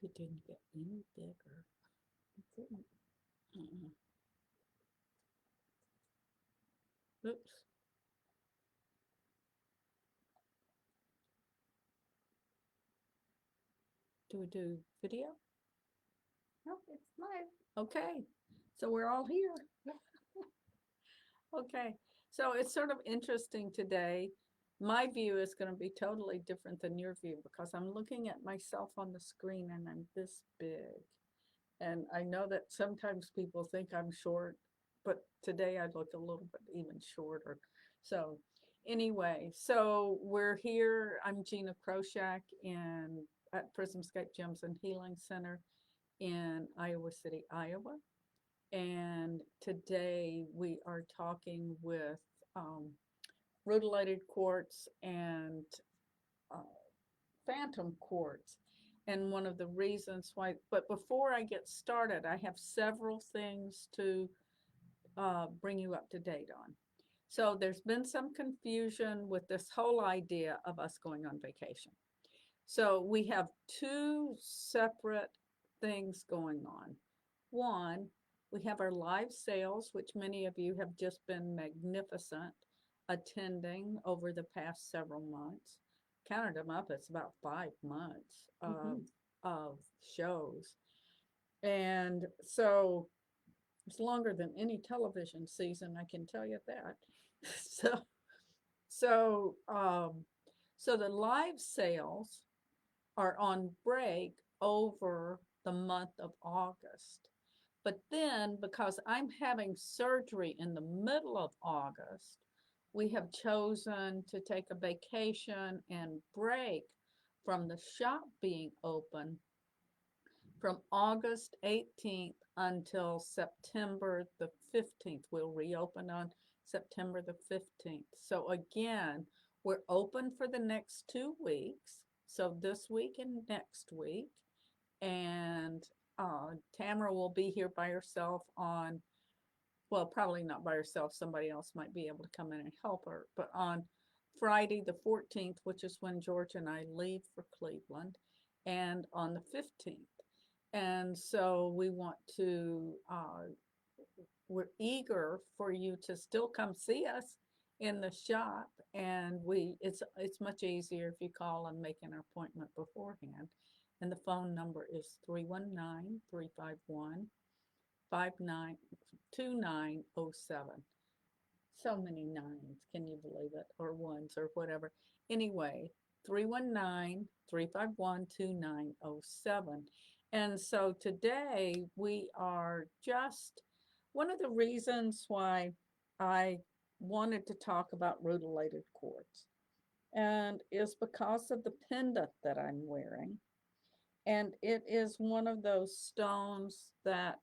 It didn't get any bigger. It didn't. Oops. Do we do video? Nope, it's live. Okay. So we're all here. Okay. So it's sort of interesting today. My view is going to be totally different than your view because I'm looking at myself on the screen and I'm this big. And I know that sometimes people think I'm short, but today I look a little bit even shorter. So anyway, so we're here. I'm Gina Kroshak at PrismsScape Gems and Healing Center in Iowa City, Iowa. And today we are talking with Rutilated Quartz and uh, Phantom Quartz. And one of the reasons why, but before I get started, I have several things to bring you up to date on. So there's been some confusion with this whole idea of us going on vacation. So we have two separate things going on. One, we have our live sales, which many of you have just been magnificent attending over the past several months. Counted them up, it's about 5 months of shows. And so it's longer than any television season, I can tell you that. So, so, um, so the live sales are on break over the month of August. But then, because I'm having surgery in the middle of August, we have chosen to take a vacation and break from the shop being open from August 18th until September the 15th. We'll reopen on September the 15th. So again, we're open for the next 2 weeks. So this week and next week. And Tamara will be here by herself on, well, probably not by herself. Somebody else might be able to come in and help her. But on Friday the 14th, which is when George and I leave for Cleveland, and on the 15th. And so we want to, we're eager for you to still come see us in the shop. And it's much easier if you call and make an appointment beforehand. And the phone number is 319-351-2907. So many nines, can you believe it? Or ones or whatever. Anyway, 319-351-2907. And so today we are just, one of the reasons why I wanted to talk about rutilated quartz and is because of the pendant that I'm wearing. And it is one of those stones that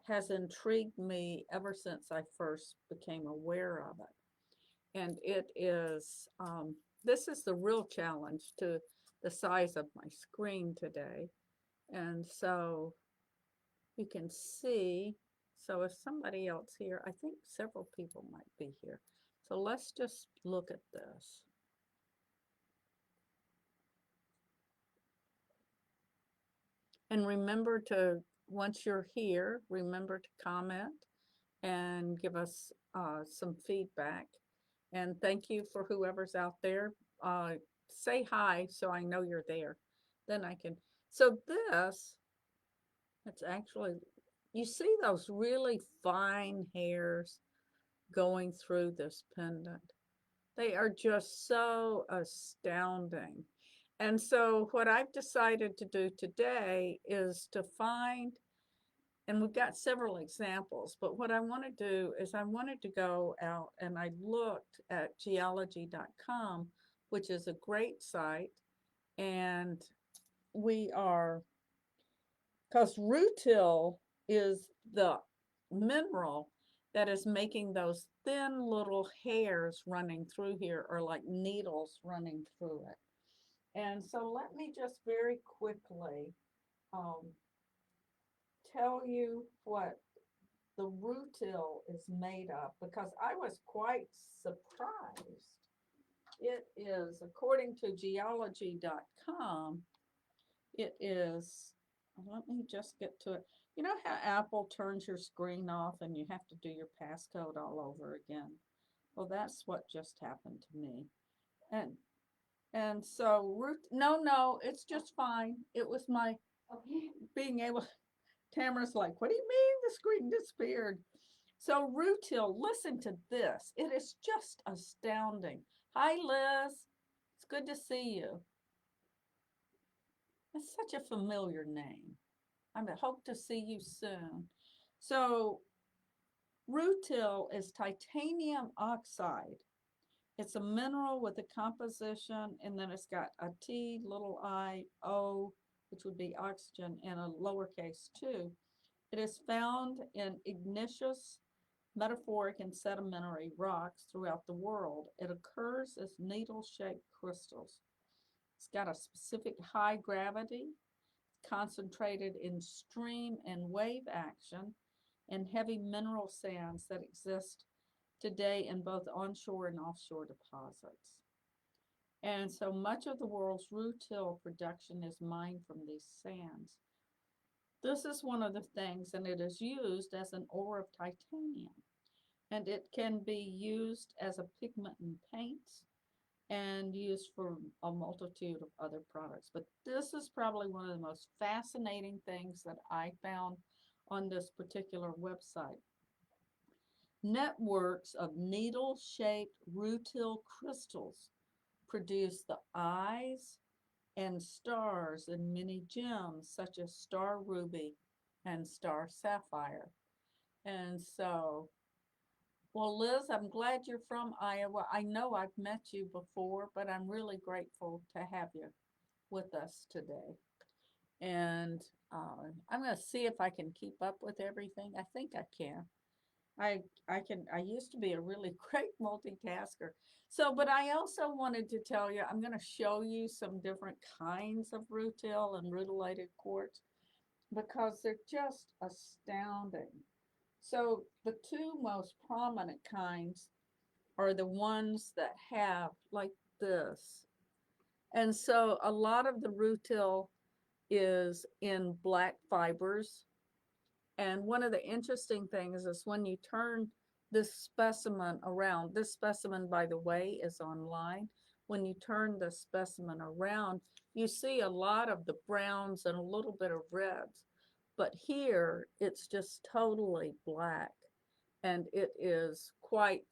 has intrigued me ever since I first became aware of it. And it is, this is the real challenge to the size of my screen today. And so you can see, so if somebody else here, I think several people might be here. So let's just look at this. And remember to, once you're here, remember to comment and give us some feedback. And thank you for whoever's out there. Say hi so I know you're there. Then I can. So this, it's actually, you see those really fine hairs going through this pendant. They are just so astounding. And so what I've decided to do today is to find, and we've got several examples, but what I want to do is I wanted to go out and I looked at geology.com, which is a great site. And we are, because rutile is the mineral that is making those thin little hairs running through here, or like needles running through it. And so let me just very quickly tell you what the rutile is made of, because I was quite surprised. It is, according to geology.com, it is let me just get to it. You know how Apple turns your screen off and you have to do your passcode all over again? Well, that's what just happened to me. And and so no, it's just fine. It was my Okay. being able. Tamara's like, what do you mean the screen disappeared? So Rutile, listen to this. It is just astounding. Hi, Liz. It's good to see you. It's such a familiar name. I hope to see you soon. So Rutile is titanium oxide. It's a mineral with a composition, and then it's got a T, little I, O, which would be oxygen, and a lowercase 2. It is found in igneous, metamorphic, and sedimentary rocks throughout the world. It occurs as needle-shaped crystals. It's got a specific high gravity, concentrated in stream and wave action, and heavy mineral sands that exist today in both onshore and offshore deposits. And so much of the world's rutile production is mined from these sands. This is one of the things, and it is used as an ore of titanium. And it can be used as a pigment in paints and used for a multitude of other products. But this is probably one of the most fascinating things that I found on this particular website. Networks of needle-shaped rutile crystals produce the eyes and stars in many gems, such as star ruby and star sapphire. And so, well, Liz, I'm glad you're from Iowa. I know I've met you before, but I'm really grateful to have you with us today. And I'm going to see if I can keep up with everything. I think I can. I used to be a really great multitasker. So, but I also wanted to tell you, I'm going to show you some different kinds of rutile and rutilated quartz because they're just astounding. So the two most prominent kinds are the ones that have like this. And so a lot of the rutile is in black fibers. And one of the interesting things is when you turn this specimen around, this specimen, by the way, is online. When you turn the specimen around, you see a lot of the browns and a little bit of reds. But here, it's just totally black. And it is quite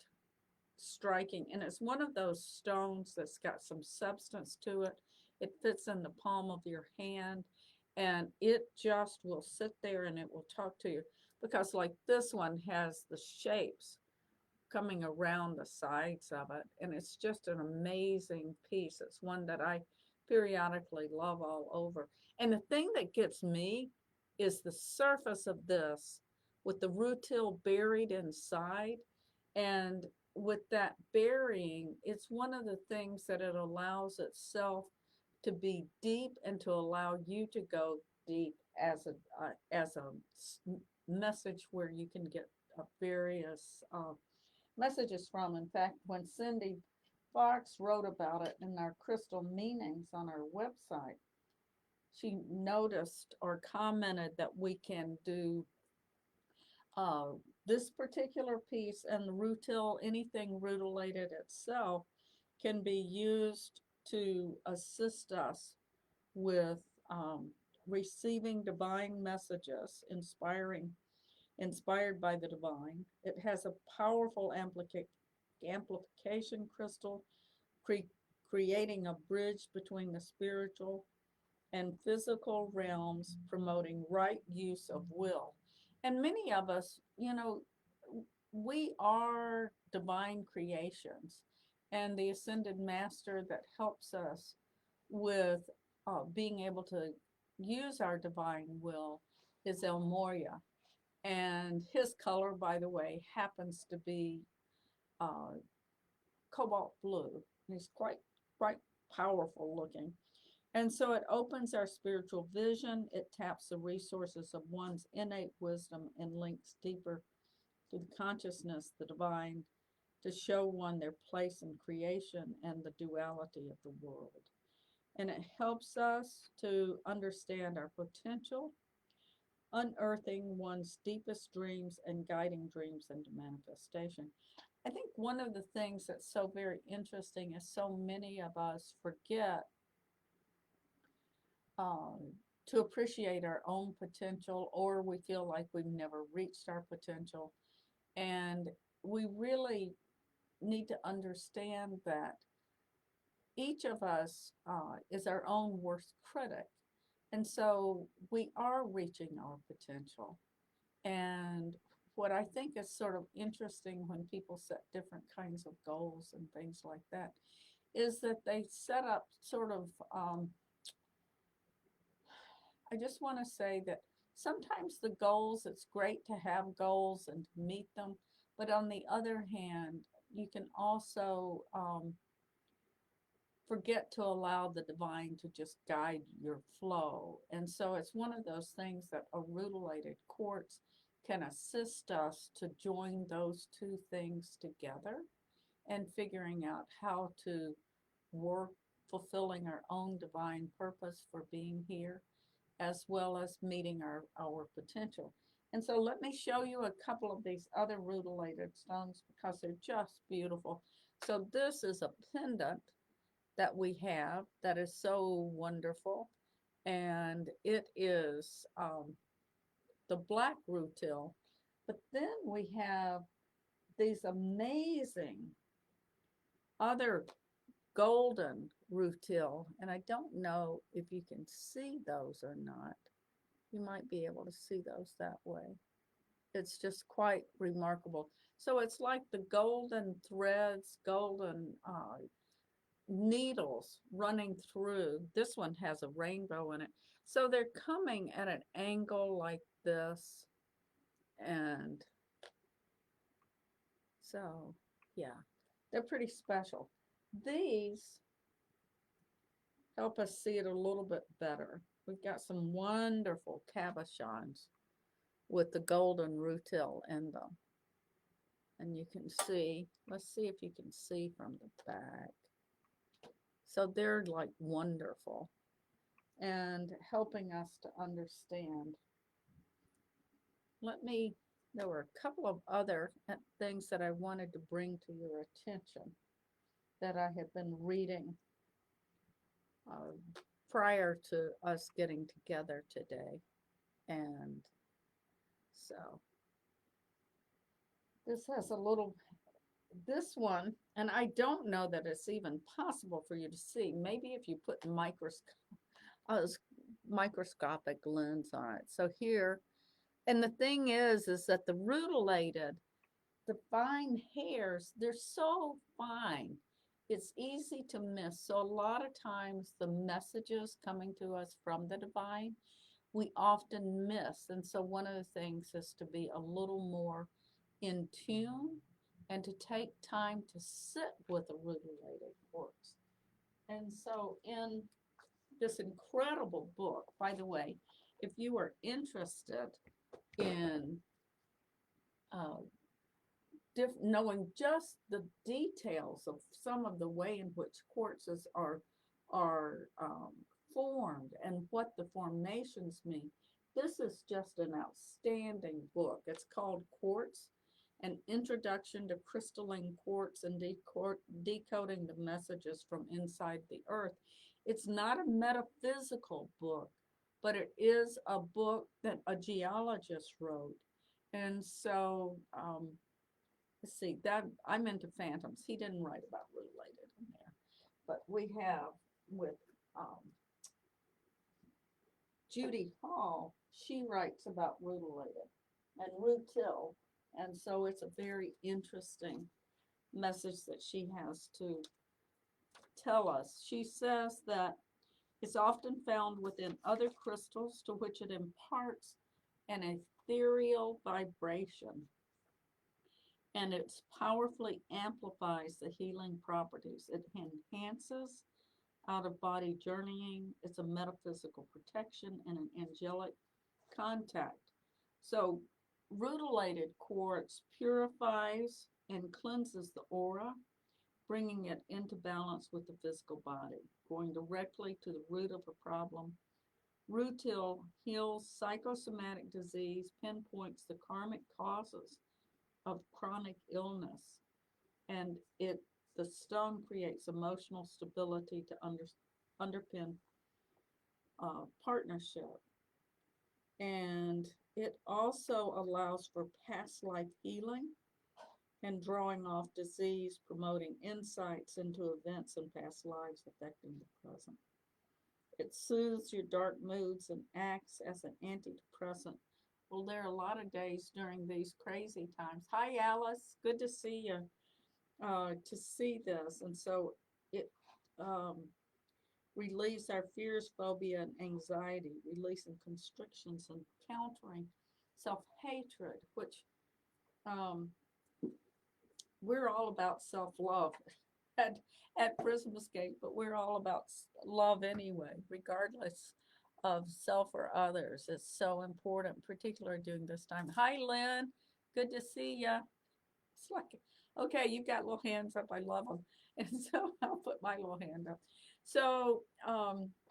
striking. And it's one of those stones that's got some substance to it. It fits in the palm of your hand and it just will sit there and it will talk to you. Because like this one has the shapes coming around the sides of it. And it's just an amazing piece. It's one that I periodically love all over. And the thing that gets me is the surface of this with the rutile buried inside. And with that burying, it's one of the things that it allows itself to be deep and to allow you to go deep as a message where you can get various messages from. In fact, when Cindy Fox wrote about it in our crystal meanings on our website, she noticed or commented that we can do this particular piece and the rutile, anything rutilated itself, can be used to assist us with receiving divine messages, inspired by the divine. It has a powerful amplification crystal, creating a bridge between the spiritual and physical realms, promoting right use of will. And many of us, we are divine creations, and the ascended master that helps us with being able to use our divine will is El Moria. And his color, by the way, happens to be uh, cobalt blue. He's quite powerful looking. And so it opens our spiritual vision. It taps the resources of one's innate wisdom and links deeper to the consciousness, the divine, to show one their place in creation and the duality of the world. and it helps us to understand our potential, unearthing one's deepest dreams and guiding dreams into manifestation. I think one of the things that's so very interesting is so many of us forget um, to appreciate our own potential, or we feel like we've never reached our potential. And we really need to understand that each of us is our own worst critic. And so we are reaching our potential. And what I think is sort of interesting when people set different kinds of goals and things like that is that they set up sort of, I just want to say that sometimes the goals, it's great to have goals and to meet them. But on the other hand, you can also forget to allow the divine to just guide your flow. And so it's one of those things that a rutilated quartz can assist us to join those two things together and figuring out how to work fulfilling our own divine purpose for being here, as well as meeting our potential. And so let me show you a couple of these other rutilated stones because they're just beautiful. So this is a pendant that we have that is so wonderful. And it is the black rutile. But then we have these amazing other golden rutile. And I don't know if you can see those or not. You might be able to see those that way. It's just quite remarkable. So it's like the golden threads, golden needles running through. This one has a rainbow in it. So they're coming at an angle like this. And so, yeah, they're pretty special. These help us see it a little bit better. We've got some wonderful cabochons with the golden rutile in them. And you can see, let's see if you can see from the back. So they're like wonderful and helping us to understand. There were a couple of other things that I wanted to bring to your attention that I had been reading prior to us getting together today. And so this has this one, and I don't know that it's even possible for you to see. Maybe if you put microscopic lens on it. So here, and the thing is that the rutilated, the fine hairs, they're so fine. It's easy to miss. So a lot of times the messages coming to us from the divine, we often miss. And so one of the things is to be a little more in tune and to take time to sit with a rutilated quartz. And so in this incredible book, by the way, if you are interested in knowing just the details of some of the way in which quartzes are formed and what the formations mean, this is just an outstanding book. It's called Quartz, An Introduction to Crystalline Quartz and Decoding the Messages from Inside the Earth. It's not a metaphysical book, but it is a book that a geologist wrote. And so, let's see, that I'm into phantoms. He didn't write about rutilated in there. But we have with Judy Hall, she writes about rutilated and rutile. And so it's a very interesting message that she has to tell us. She says that it's often found within other crystals to which it imparts an ethereal vibration, and it powerfully amplifies the healing properties. It enhances out-of-body journeying. It's a metaphysical protection and an angelic contact. So rutilated quartz purifies and cleanses the aura bringing it into balance with the physical body, going directly to the root of a problem. Rutile heals psychosomatic disease, pinpoints the karmic causes of chronic illness, and the stone creates emotional stability to underpin partnership. And it also allows for past life healing and drawing off disease, promoting insights into events in past lives affecting the present. It soothes your dark moods and acts as an antidepressant. Well, there are a lot of days during these crazy times. Hi, Alice. Good to see you. To see this. And so it relieves our fears, phobia, and anxiety, releasing constrictions and countering self-hatred, which we're all about self-love at PrismsScape, but we're all about love anyway, regardless of self or others. It's so important, particularly during this time. Hi, Lynn. Good to see you. It's like, okay, you've got little hands up. I love them. And so I'll put my little hand up. So,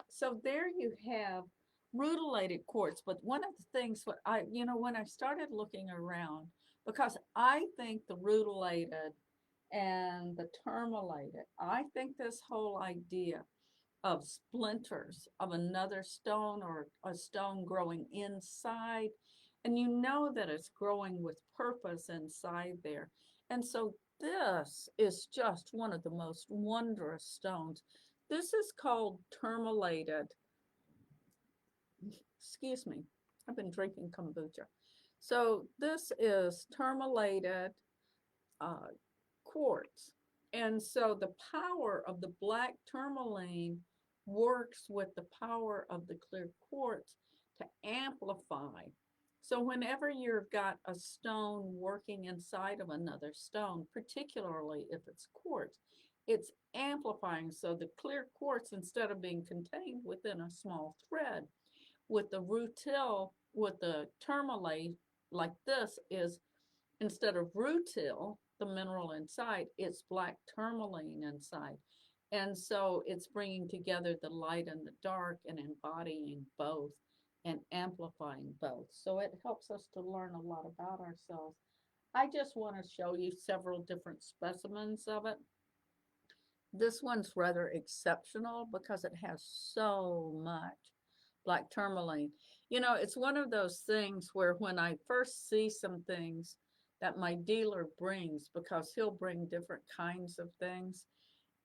so there you have rutilated quartz. But one of the things when I started looking around, because I think the rutilated and the termilated, I think this whole idea of splinters of another stone or a stone growing inside, and you know that it's growing with purpose inside there. And so this is just one of the most wondrous stones. This is called termilated. Excuse me, I've been drinking kombucha. So this is termilated quartz. And so the power of the black tourmaline works with the power of the clear quartz to amplify. So whenever you've got a stone working inside of another stone, particularly if it's quartz, it's amplifying. So the clear quartz, instead of being contained within a small thread, with the rutile, with the tourmaline like this, is instead of rutile, the mineral inside, it's black tourmaline inside. And so it's bringing together the light and the dark and embodying both and amplifying both. So it helps us to learn a lot about ourselves. I just want to show you several different specimens of it. This one's rather exceptional because it has so much black tourmaline. You know, it's one of those things where when I first see some things that my dealer brings, because he'll bring different kinds of things,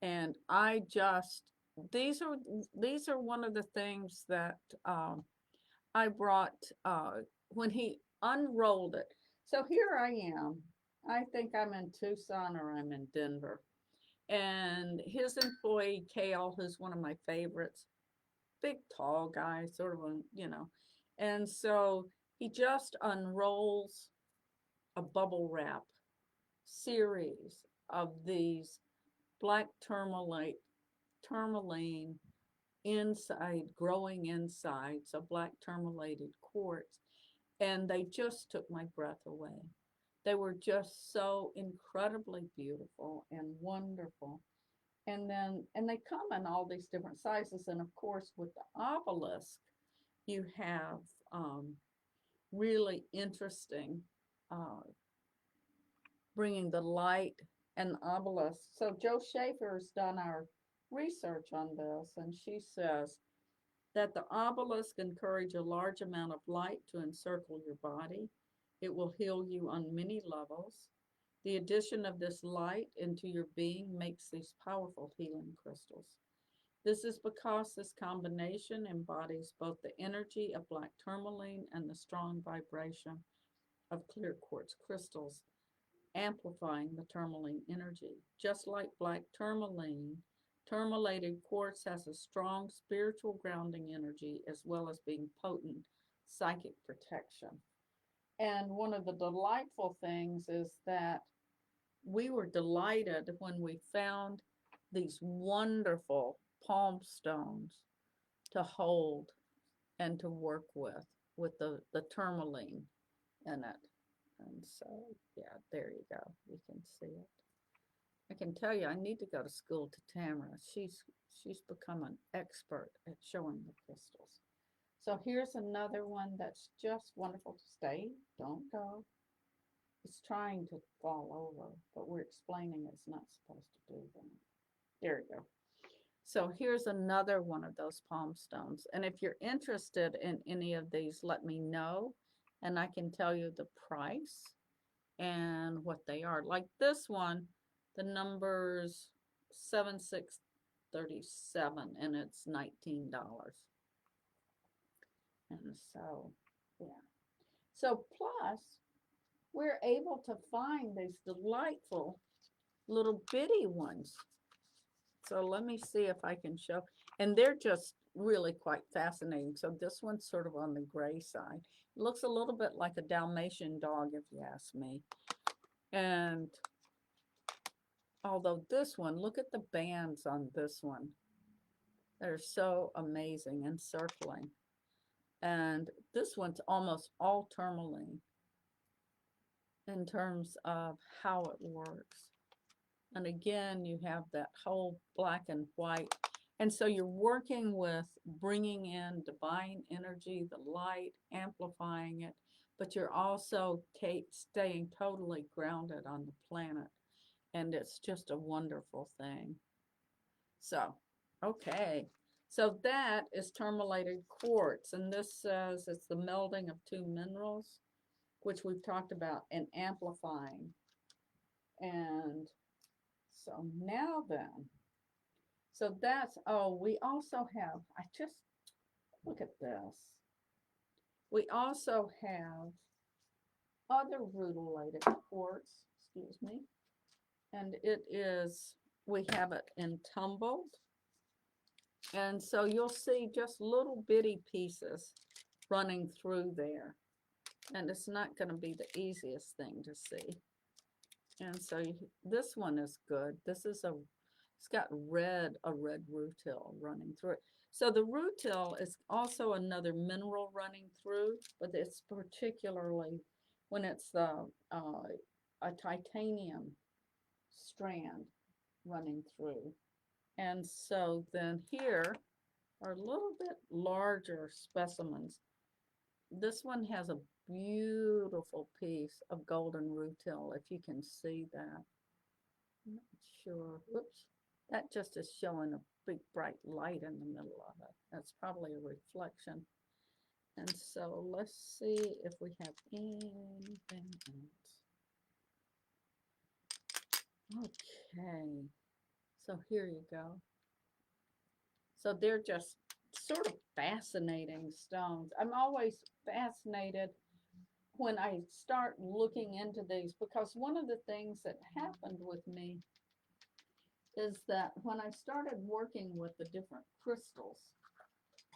and I just, these are one of the things that I brought when he unrolled it. So here I am. I think I'm in Tucson or I'm in Denver. And his employee, Kale, who's one of my favorites, big, tall guy, sort of and so he just unrolls a bubble wrap series of these black tourmaline inside, growing inside, so black tourmalated quartz, and they just took my breath away. They were just so incredibly beautiful and wonderful. And they come in all these different sizes. And of course, with the obelisk, you have really interesting bringing the light and obelisk. So Joe Schaefer's done our research on this, and she says that the obelisk encourage a large amount of light to encircle your body. It will heal you on many levels. The addition of this light into your being makes these powerful healing crystals. This is because this combination embodies both the energy of black tourmaline and the strong vibration of clear quartz crystals, amplifying the tourmaline energy. Just like black tourmaline, termilated quartz has a strong spiritual grounding energy as well as being potent psychic protection. And one of the delightful things is that we were delighted when we found these wonderful palm stones to hold and to work with the tourmaline in it. And so, yeah, there you go. You can see it. I can tell you, I need to go to school to Tamara. She's become an expert at showing the crystals. So here's another one that's just wonderful to stay. Don't go. It's trying to fall over, but we're explaining it's not supposed to do that. There you go. So here's another one of those palm stones. And if you're interested in any of these, let me know. And I can tell you the price and what they are. Like this one, the number's 7637 and it's $19. And so, yeah. So plus, we're able to find these delightful little bitty ones. So let me see if I can show. And they're just really quite fascinating. So this one's sort of on the gray side. It looks a little bit like a Dalmatian dog, if you ask me. And although this one, look at the bands on this one. They're so amazing and circling. And this one's almost all tourmaline in terms of how it works. And again, you have that whole black and white. And so you're working with bringing in divine energy, the light, amplifying it, but you're also staying totally grounded on the planet. And it's just a wonderful thing. So, okay. So that is Termilated Quartz. And this says it's the melding of two minerals, which we've talked about, and amplifying. And so now then, so that's, oh, we also have, I just, look at this. We also have other rutilated quartz, excuse me, and it is, we have it in tumbled. And so you'll see just little bitty pieces running through there. And it's not going to be the easiest thing to see. And so this one is good. This is it's got a red rutile running through it. So the rutile is also another mineral running through, but it's particularly when it's a titanium strand running through. And so then here are a little bit larger specimens. This one has a beautiful piece of golden rutile, if you can see that. I'm not sure. Whoops. That just is showing a big bright light in the middle of it. That's probably a reflection. And so let's see if we have anything else. Okay. So here you go. So they're just sort of fascinating stones. I'm always fascinated when I start looking into these, because one of the things that happened with me is that when I started working with the different crystals,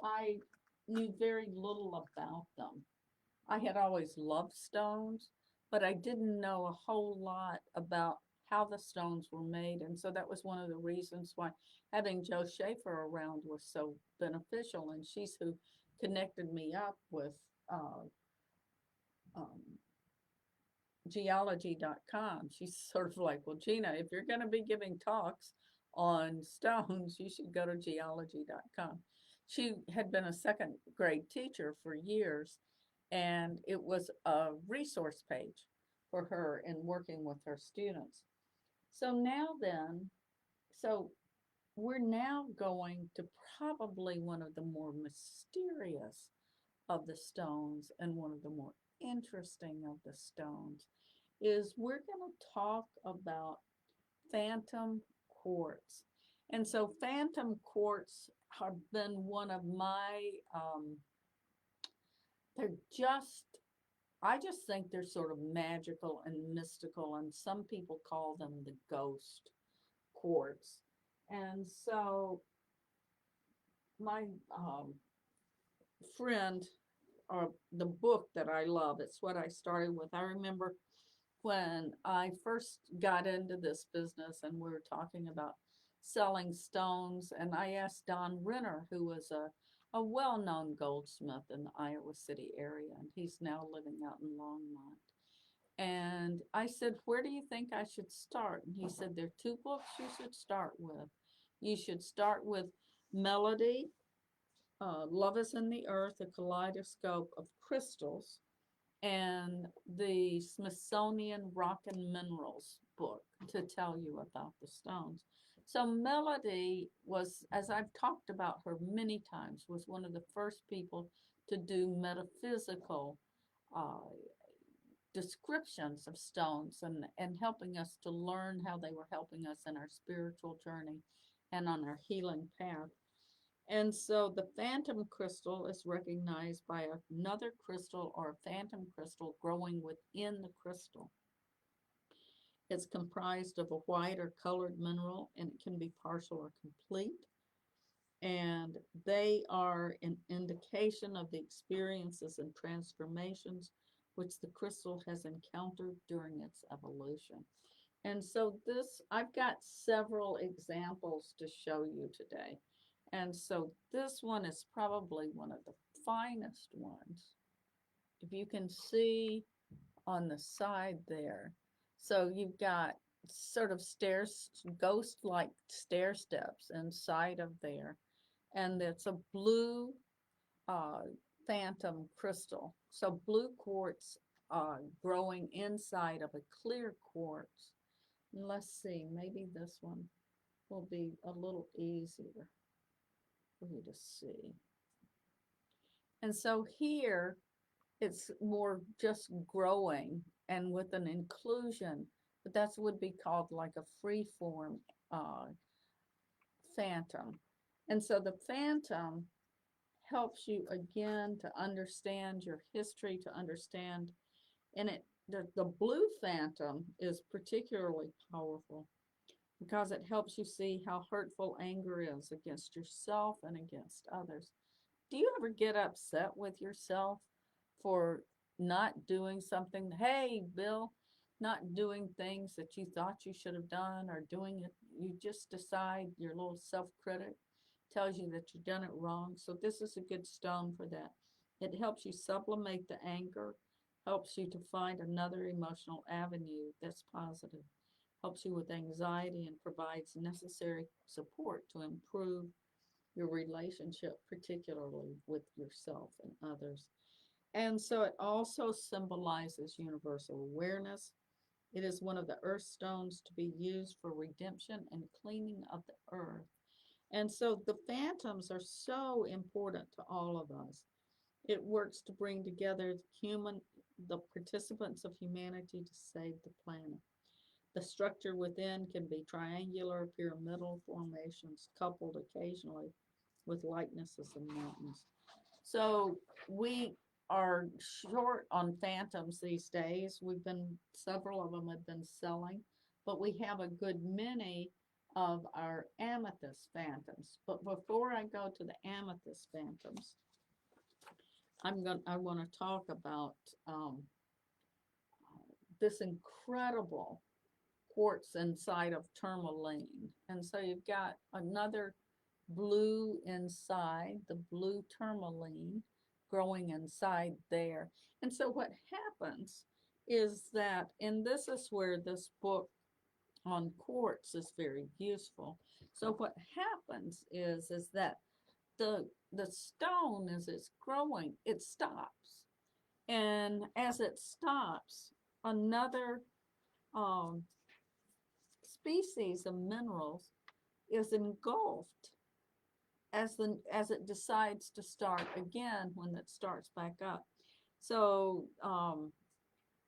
I knew very little about them. I had always loved stones, but I didn't know a whole lot about how the stones were made. And so that was one of the reasons why having Jo Schaefer around was so beneficial. And she's who connected me up with geology.com. She's sort of like, well, Gina, if you're going to be giving talks on stones, you should go to geology.com. She had been a second grade teacher for years, and it was a resource page for her in working with her students. So now then, so we're now going to probably one of the more mysterious of the stones and one of the more interesting of the stones is we're going to talk about phantom quartz. And so phantom quartz have been one of my, I just think they're sort of magical and mystical, and some people call them the ghost quartz. And so my friend, or the book that I love, it's what I started with. I remember when I first got into this business and we were talking about selling stones, and I asked Don Renner, who was a well-known goldsmith in the Iowa City area, and he's now living out in Longmont. And I said, where do you think I should start? And he said, there are two books you should start with. You should start with Melody, Love is in the Earth, a kaleidoscope of crystals, and the Smithsonian Rock and Minerals book to tell you about the stones. So Melody was, as I've talked about her many times, was one of the first people to do metaphysical uh, descriptions of stones and helping us to learn how they were helping us in our spiritual journey and on our healing path. And so the phantom crystal is recognized by another crystal or a phantom crystal growing within the crystal. It's comprised of a white or colored mineral, and it can be partial or complete. And they are an indication of the experiences and transformations which the crystal has encountered during its evolution. And so I've got several examples to show you today. And so this one is probably one of the finest ones. If you can see on the side there. So you've got sort of stairs, ghost-like stair steps inside of there. And it's a blue uh, phantom crystal. So blue quartz growing inside of a clear quartz. And let's see, maybe this one will be a little easier for you to see. And so here it's more just growing and with an inclusion, but that would be called like a free form phantom. And so the phantom helps you again to understand your history, to understand, and the blue phantom is particularly powerful because it helps you see how hurtful anger is against yourself and against others. Do you ever get upset with yourself for not doing something? Hey, Bill, not doing things that you thought you should have done, or doing it, you just decide, your little self-critic tells you that you've done it wrong. So this is a good stone for that. It helps you sublimate the anger, helps you to find another emotional avenue that's positive, helps you with anxiety, and provides necessary support to improve your relationship, particularly with yourself and others. And so it also symbolizes universal awareness. It is one of the earth stones to be used for redemption and cleaning of the earth. And so the phantoms are so important to all of us. It works to bring together the participants of humanity to save the planet. The structure within can be triangular, pyramidal formations, coupled occasionally with likenesses of mountains. So we are short on phantoms these days. Several of them have been selling, but we have a good many of our amethyst phantoms. But before I go to the amethyst phantoms, I want to talk about this incredible quartz inside of tourmaline. And so you've got another blue inside, the blue tourmaline growing inside there. And so what happens is that, and this is where this book on quartz is very useful. So what happens is that the stone, as it's growing, it stops. And as it stops, another species of minerals is engulfed as it decides to start again when it starts back up. So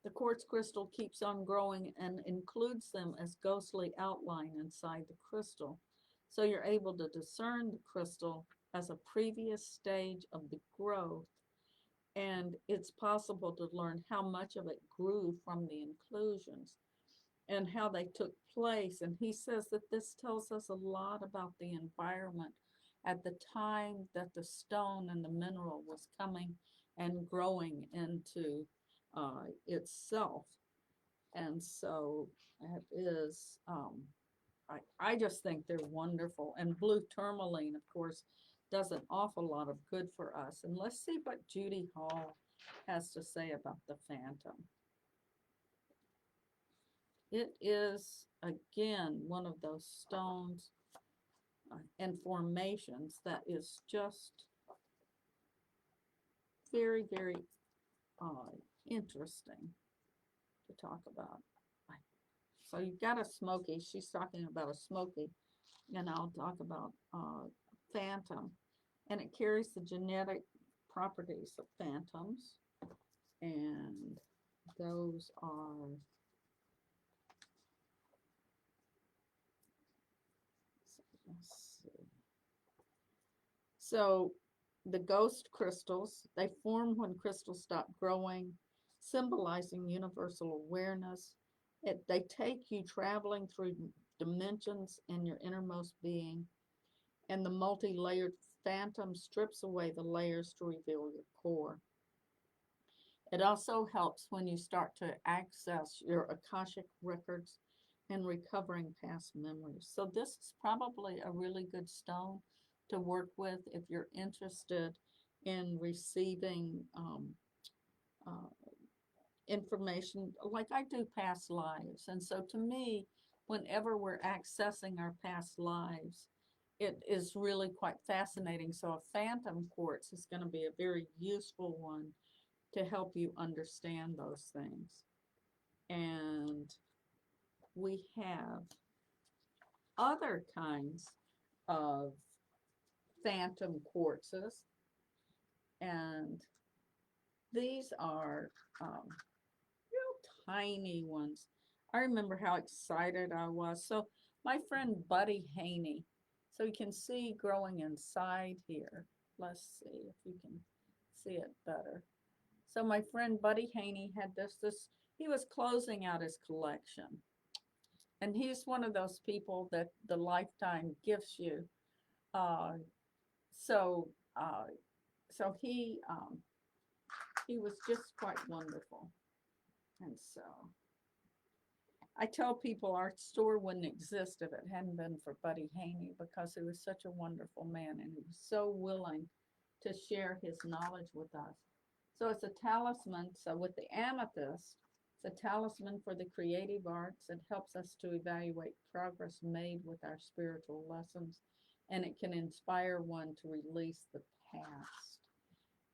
the quartz crystal keeps on growing and includes them as ghostly outline inside the crystal. So you're able to discern the crystal as a previous stage of the growth, and it's possible to learn how much of it grew from the inclusions and how they took place. And he says that this tells us a lot about the environment at the time that the stone and the mineral was coming and growing into itself. And so it is, I just think they're wonderful. And blue tourmaline, of course, does an awful lot of good for us. And let's see what Judy Hall has to say about the phantom. it is, again, one of those stones and formations that is just very, very interesting to talk about. So you've got a smoky. She's talking about a smoky, and I'll talk about phantom. And it carries the genetic properties of phantoms. And those are, let's see. So the ghost crystals, they form when crystals stop growing, symbolizing universal awareness. They take you traveling through dimensions in your innermost being, and the multi-layered phantom strips away the layers to reveal your core. It also helps when you start to access your Akashic records and recovering past memories. So this is probably a really good stone to work with if you're interested in receiving information, like I do past lives. And so to me, whenever we're accessing our past lives, it is really quite fascinating. So a phantom quartz is going to be a very useful one to help you understand those things. And we have other kinds of phantom quartzes, and these are real tiny ones. I remember how excited I was. So my friend Buddy Haney, so you can see growing inside here. Let's see if you can see it better. So my friend Buddy Haney had this, he was closing out his collection. And he's one of those people that the lifetime gifts you. So he was just quite wonderful. And so I tell people our store wouldn't exist if it hadn't been for Buddy Haney, because he was such a wonderful man and he was so willing to share his knowledge with us. So it's a talisman. So with the amethyst, it's a talisman for the creative arts. It helps us to evaluate progress made with our spiritual lessons, and it can inspire one to release the past.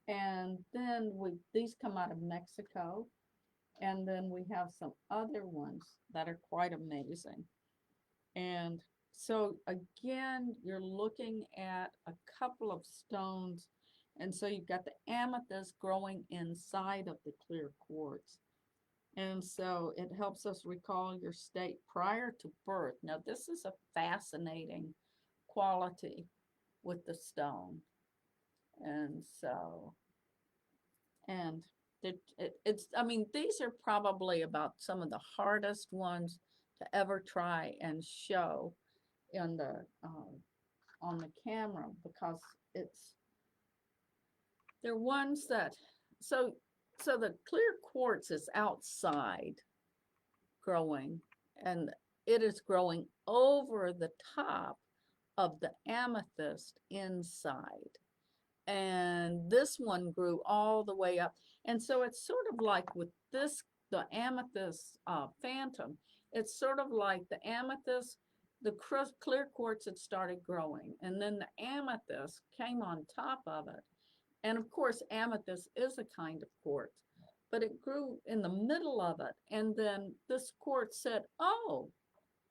And then these come out of Mexico. And then we have some other ones that are quite amazing. And so again, you're looking at a couple of stones. And so you've got the amethyst growing inside of the clear quartz. And so it helps us recall your state prior to birth. Now, this is a fascinating quality with the stone. And so, and I mean, these are probably about some of the hardest ones to ever try and show in the on the camera, because they're ones that, so the clear quartz is outside growing, and it is growing over the top of the amethyst inside. And this one grew all the way up. And so it's sort of like with this, the amethyst phantom, it's sort of like the amethyst, the clear quartz had started growing, and then the amethyst came on top of it. And of course, amethyst is a kind of quartz, but it grew in the middle of it. And then this quartz said, oh,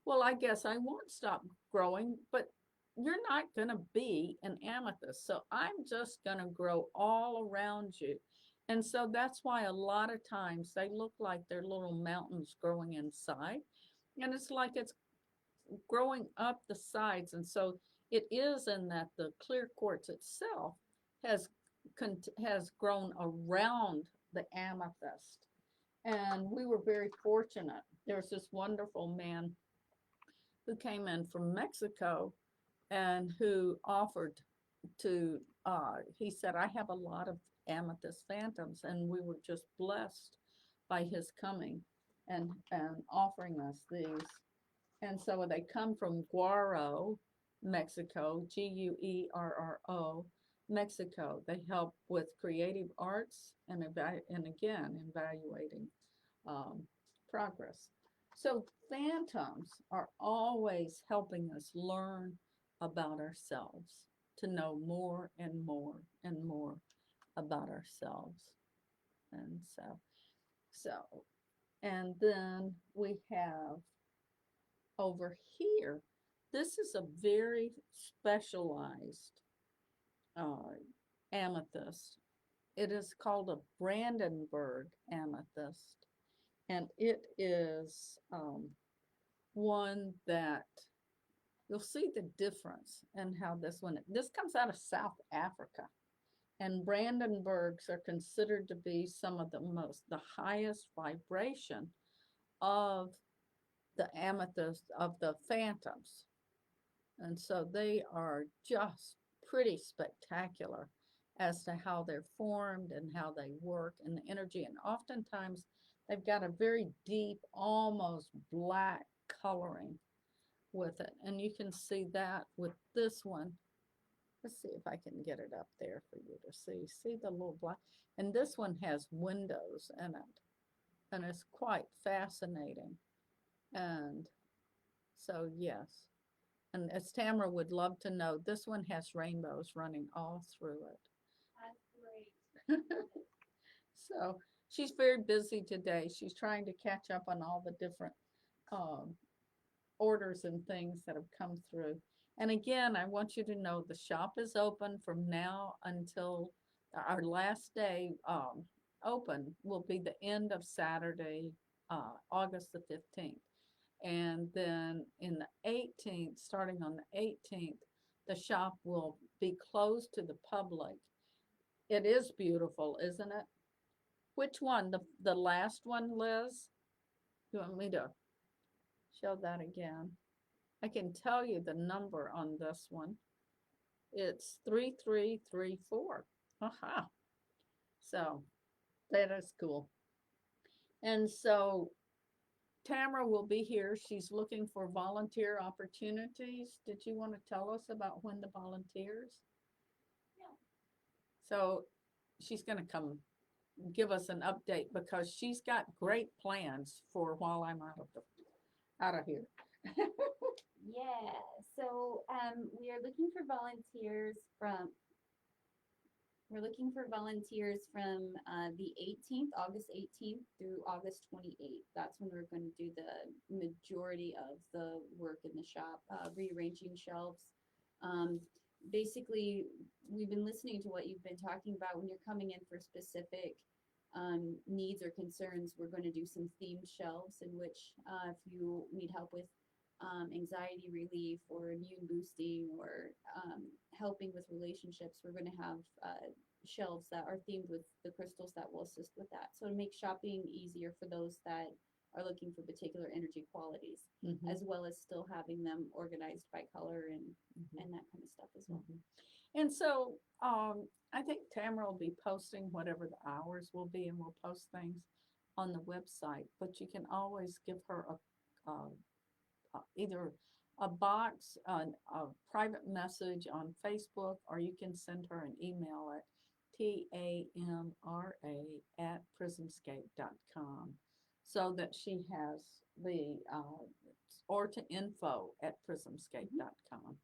well, I guess I won't stop growing, but you're not going to be an amethyst. So I'm just going to grow all around you. And so that's why a lot of times they look like they're little mountains growing inside. And it's like it's growing up the sides. And so it is in that the clear quartz itself has grown around the amethyst. And we were very fortunate. There's this wonderful man who came in from Mexico and who offered to, he said, I have a lot of amethyst phantoms, and we were just blessed by his coming and offering us these. And so they come from Guaro, Mexico, Guerro, Mexico. They help with creative arts and again, evaluating progress. So phantoms are always helping us learn about ourselves, to know more and more and more about ourselves. And so, and then we have over here, this is a very specialized uh, amethyst. It is called a Brandenburg Amethyst, and it is one that you'll see the difference in how this comes out of South Africa. And Brandenburgs are considered to be some of the highest vibration of the amethyst, of the phantoms. And so they are just pretty spectacular as to how they're formed and how they work and the energy. And oftentimes they've got a very deep, almost black coloring with it. And you can see that with this one. Let's see if I can get it up there for you to see. See the little black? And this one has windows in it. And it's quite fascinating. And so, yes. And as Tamara would love to know, this one has rainbows running all through it. That's great. So she's very busy today. She's trying to catch up on all the different orders and things that have come through. And again, I want you to know the shop is open from now until our last day open will be the end of Saturday, August the 15th. And then in the 18th, starting on the 18th, the shop will be closed to the public. It is beautiful, isn't it? Which one? The last one, Liz? You want me to show that again? I can tell you the number on this one. It's 3334. Aha. So that is cool. And so Tamara will be here. She's looking for volunteer opportunities. Did you want to tell us about when the volunteers? Yeah. So she's going to come give us an update because she's got great plans for while I'm out of here. Yeah. So we are looking for volunteers from the 18th, August 18th through August 28th. That's when we're going to do the majority of the work in the shop, rearranging shelves. Basically, we've been listening to what you've been talking about. When you're coming in for specific needs or concerns, we're going to do some themed shelves in which if you need help with anxiety relief or immune boosting or helping with relationships, we're going to have shelves that are themed with the crystals that will assist with that. So to make shopping easier for those that are looking for particular energy qualities, as well as still having them organized by color and that kind of stuff as well. And so I think Tamara will be posting whatever the hours will be, and we'll post things on the website. But you can always give her either a box, a private message on Facebook, or you can send her an email at tamra@prismscape.com so that she has the, or to info@prismscape.com.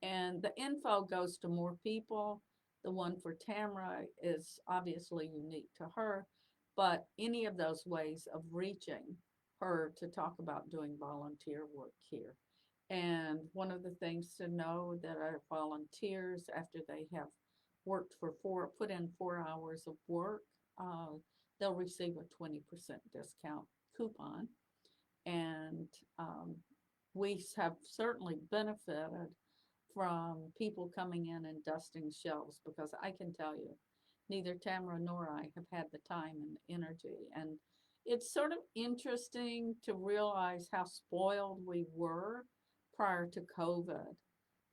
And the info goes to more people. The one for Tamara is obviously unique to her, but any of those ways of reaching her to talk about doing volunteer work here. And one of the things to know that our volunteers, after they have worked for put in 4 hours of work, they'll receive a 20% discount coupon. And we have certainly benefited from people coming in and dusting shelves, because I can tell you, neither Tamara nor I have had the time and the energy. And it's sort of interesting to realize how spoiled we were prior to COVID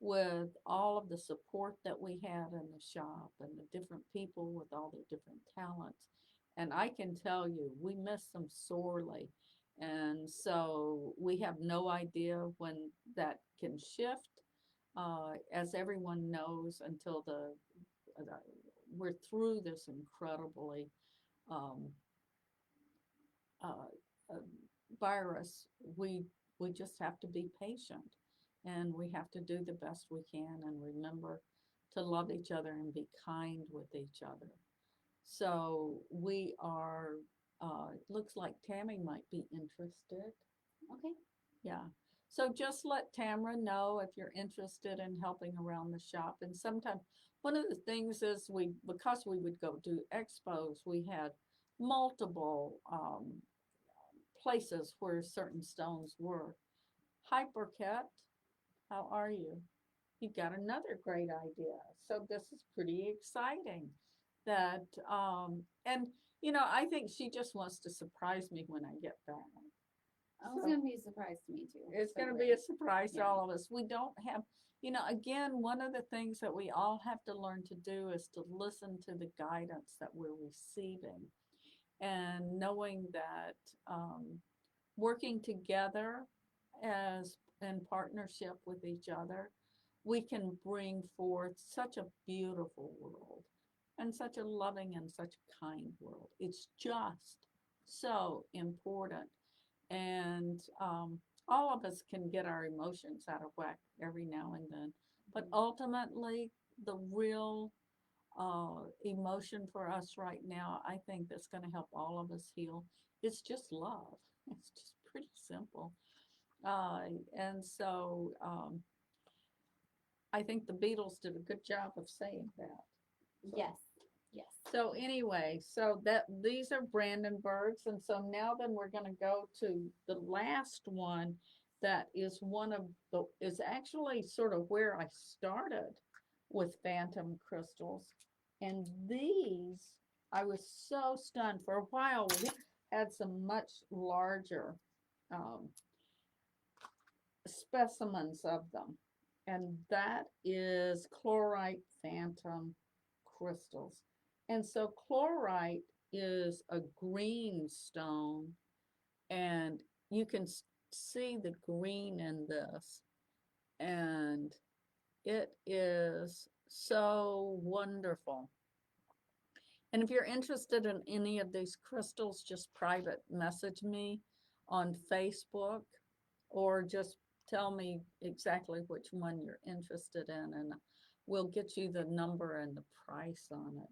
with all of the support that we had in the shop and the different people with all their different talents. And I can tell you, we miss them sorely. And so we have no idea when that can shift. As everyone knows, until we're through this incredibly virus, we just have to be patient, and we have to do the best we can, and remember to love each other and be kind with each other. So we are, looks like Tammy might be interested. Okay. Yeah. So just let Tamara know if you're interested in helping around the shop. And sometimes one of the things is because we would go do expos, we had multiple places where certain stones were. Hi, Burkett. How are you? You've got another great idea. So this is pretty exciting. That and I think she just wants to surprise me when I get back. It's gonna be a surprise to me too. It's so going to be great. a surprise to Yeah. all of us. We don't have, again, one of the things that we all have to learn to do is to listen to the guidance that we're receiving, and knowing that working together as in partnership with each other, we can bring forth such a beautiful world and such a loving and such a kind world. It's just so important. And all of us can get our emotions out of whack every now and then. But ultimately, the real emotion for us right now, I think that's going to help all of us heal, it's just love. It's just pretty simple. Uh, and so I think the Beatles did a good job of saying that. Yes. Yes. So anyway, so that these are Brandenburgs, and so now then we're going to go to the last one that is is actually sort of where I started with phantom crystals. And these, I was so stunned. For a while, we had some much larger um, specimens of them. And that is chlorite phantom crystals. And so chlorite is a green stone, and you can see the green in this. And it is so wonderful. And if you're interested in any of these crystals, just private message me on Facebook, or just tell me exactly which one you're interested in, and we'll get you the number and the price on it.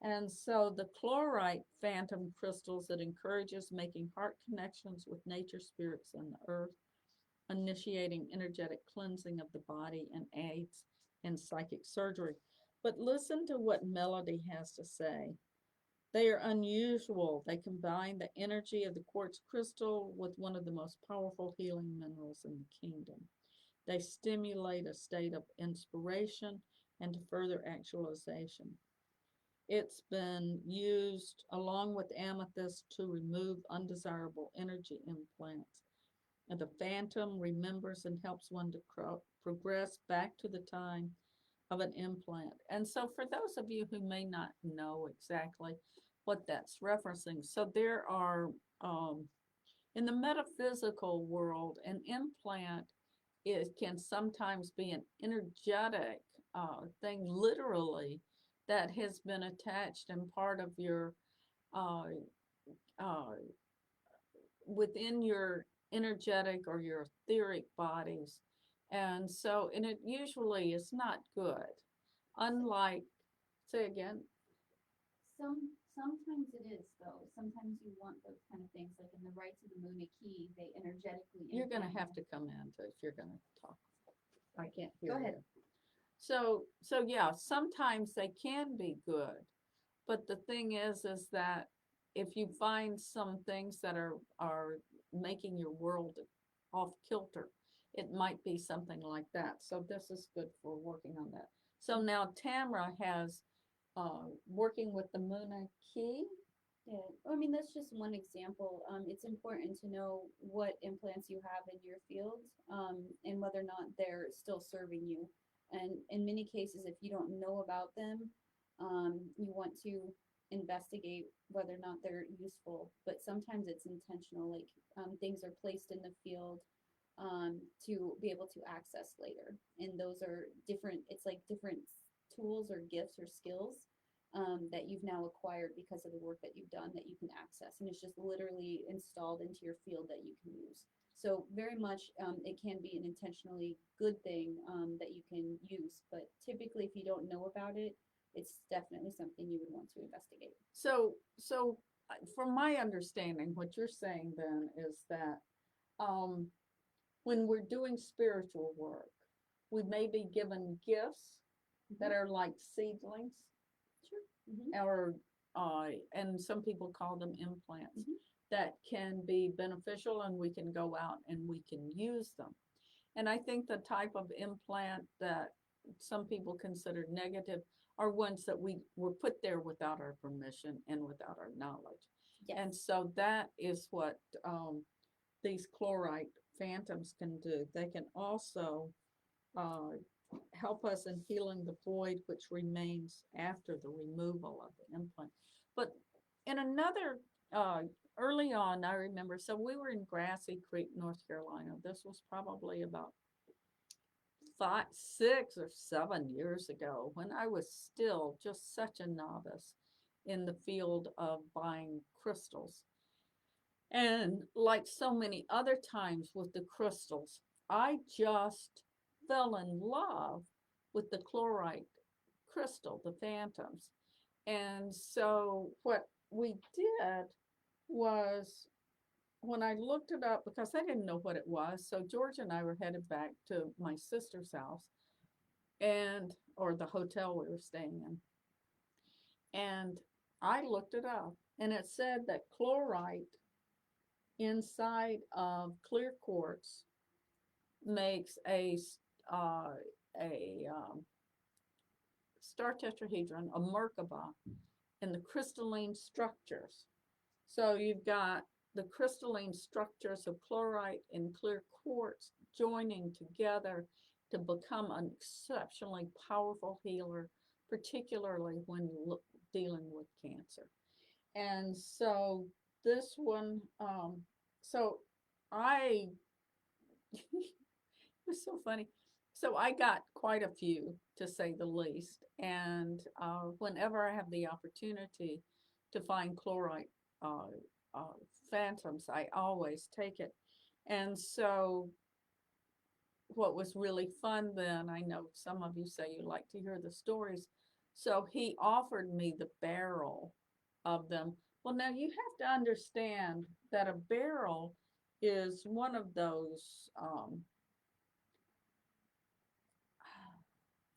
And so the chlorite phantom crystals, that encourages making heart connections with nature spirits and the earth, initiating energetic cleansing of the body, and aids in psychic surgery. But listen to what Melody has to say. They are unusual. They combine the energy of the quartz crystal with one of the most powerful healing minerals in the kingdom. They stimulate a state of inspiration and to further actualization. It's been used along with amethyst to remove undesirable energy implants. And the phantom remembers and helps one to progress back to the time of an implant. And so for those of you who may not know exactly what that's referencing, so there are, in the metaphysical world, an implant can sometimes be an energetic thing, literally, that has been attached and part of your, uh, uh, within your energetic or your etheric bodies. And so, and it usually is not good. Unlike, say again, Sometimes it is though. Sometimes you want those kind of things, like in the Rites of the Moon key, they energetically. you're going to have to come in if you're going to talk. I can't hear Go ahead. you. So yeah, sometimes they can be good, but the thing is that if you find some things that are making your world off kilter, it might be something like that. So this is good for working on that. So now Tamara has working with the Muna key. Yeah, I mean, that's just one example. It's important to know what implants you have in your field, and whether or not they're still serving you. And in many cases, if you don't know about them, you want to investigate whether or not they're useful. But sometimes it's intentional, like things are placed in the field to be able to access later. And those are different, it's like different tools or gifts or skills that you've now acquired because of the work that you've done that you can access. And it's just literally installed into your field that you can use. So very much it can be an intentionally good thing that you can use. But typically, if you don't know about it, it's definitely something you would want to investigate. So from my understanding, what you're saying then is that when we're doing spiritual work, we may be given gifts that are like seedlings, or and some people call them implants that can be beneficial, and we can go out and we can use them. And I think the type of implant that some people consider negative are ones that we were put there without our permission and without our knowledge. Yes. And so that is what these chlorite phantoms can do. They can also help us in healing the void which remains after the removal of the implant. But in another, early on, I remember, so we were in Grassy Creek, North Carolina. This was probably about 5, 6, or 7 years ago, when I was still just such a novice in the field of buying crystals. And like so many other times with the crystals, I just fell in love with the chlorite crystal, the phantoms. And so what we did was, when I looked it up, because I didn't know what it was, so George and I were headed back to my sister's house, or the hotel we were staying in. And I looked it up, and it said that chlorite inside of clear quartz makes a star tetrahedron, a Merkaba, in the crystalline structures. So you've got the crystalline structures of chlorite and clear quartz joining together to become an exceptionally powerful healer, particularly when dealing with cancer. And so this one, so I, it was so funny. So I got quite a few, to say the least. And whenever I have the opportunity to find chlorite phantoms, I always take it. And so what was really fun then, I know some of you say you like to hear the stories, so he offered me the barrel of them. Well, now you have to understand that a barrel is one of those,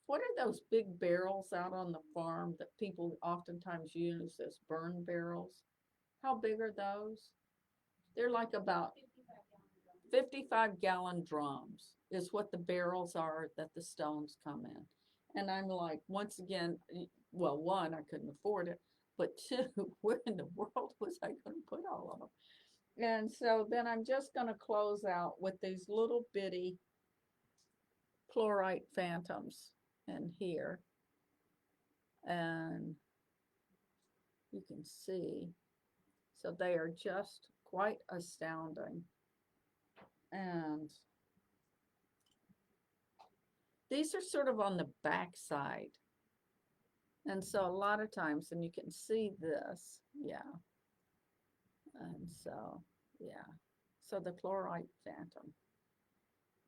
what are those big barrels out on the farm that people oftentimes use as burn barrels? How big are those? They're like about 55-gallon drums is what the barrels are that the stones come in. And I'm like, once again, well, one, I couldn't afford it, but two, where in the world was I going to put all of them? And so then I'm just going to close out with these little bitty chlorite phantoms in here. And you can see, so they are just quite astounding. And these are sort of on the back side. And so a lot of times, and you can see this, yeah. And so, yeah. So the chlorite phantom.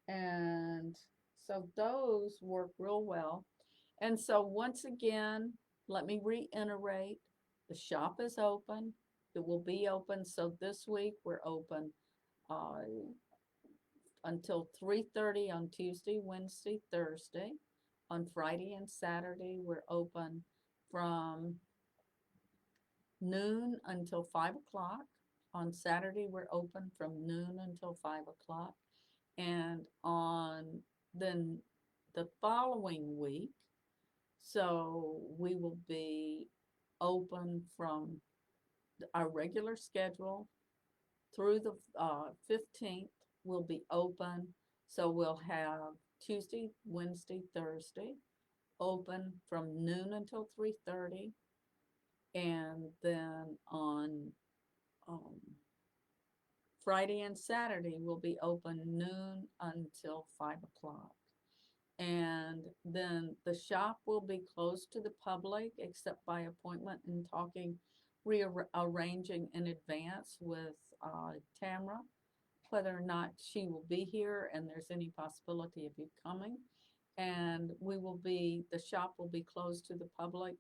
And so those work real well. And so once again, let me reiterate, the shop is open. It will be open. So this week we're open until 3:30 on Tuesday, Wednesday, Thursday. On Friday and Saturday, we're open from noon until 5 o'clock. On Saturday, we're open from noon until 5 o'clock. And on then the following week, so we will be open from our regular schedule through the 15th. We'll be open. So we'll have Tuesday, Wednesday, Thursday open from noon until 3:30. And then on Friday and Saturday, we'll be open noon until 5 o'clock. And then the shop will be closed to the public except by appointment and talking, rearranging in advance with Tamara, whether or not she will be here and there's any possibility of you coming. And the shop will be closed to the public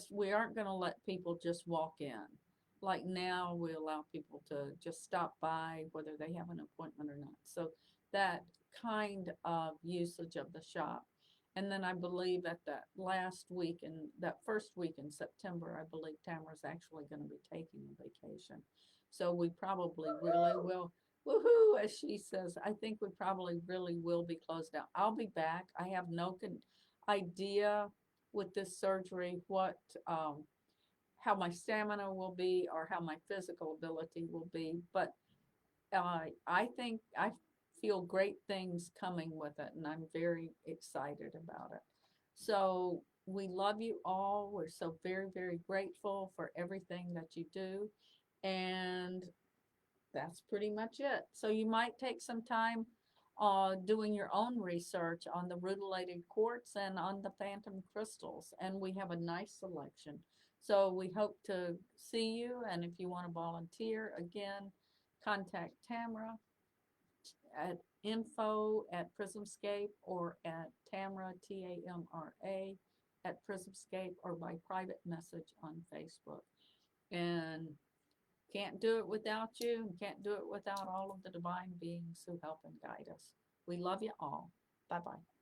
we aren't going to let people just walk in. Like now, we allow people to just stop by, whether they have an appointment or not. So that kind of usage of the shop. And then I believe at that first week in September, I believe Tamara's actually going to be taking a vacation. So we probably really will, woohoo, as she says, I think we probably really will be closed down. I'll be back. I have no idea with this surgery how my stamina will be or how my physical ability will be, but I think I feel great things coming with it, and I'm very excited about it. So we love you all. We're so very, very grateful for everything that you do, and that's pretty much it. So you might take some time doing your own research on the Rutilated Quartz and on the Phantom crystals, and we have a nice selection. So we hope to see you, and if you want to volunteer, again, contact Tamara at info@PrismsScape or at Tamara, Tamra, at PrismsScape, or by private message on Facebook. And can't do it without you, and can't do it without all of the divine beings who help and guide us. We love you all. Bye-bye.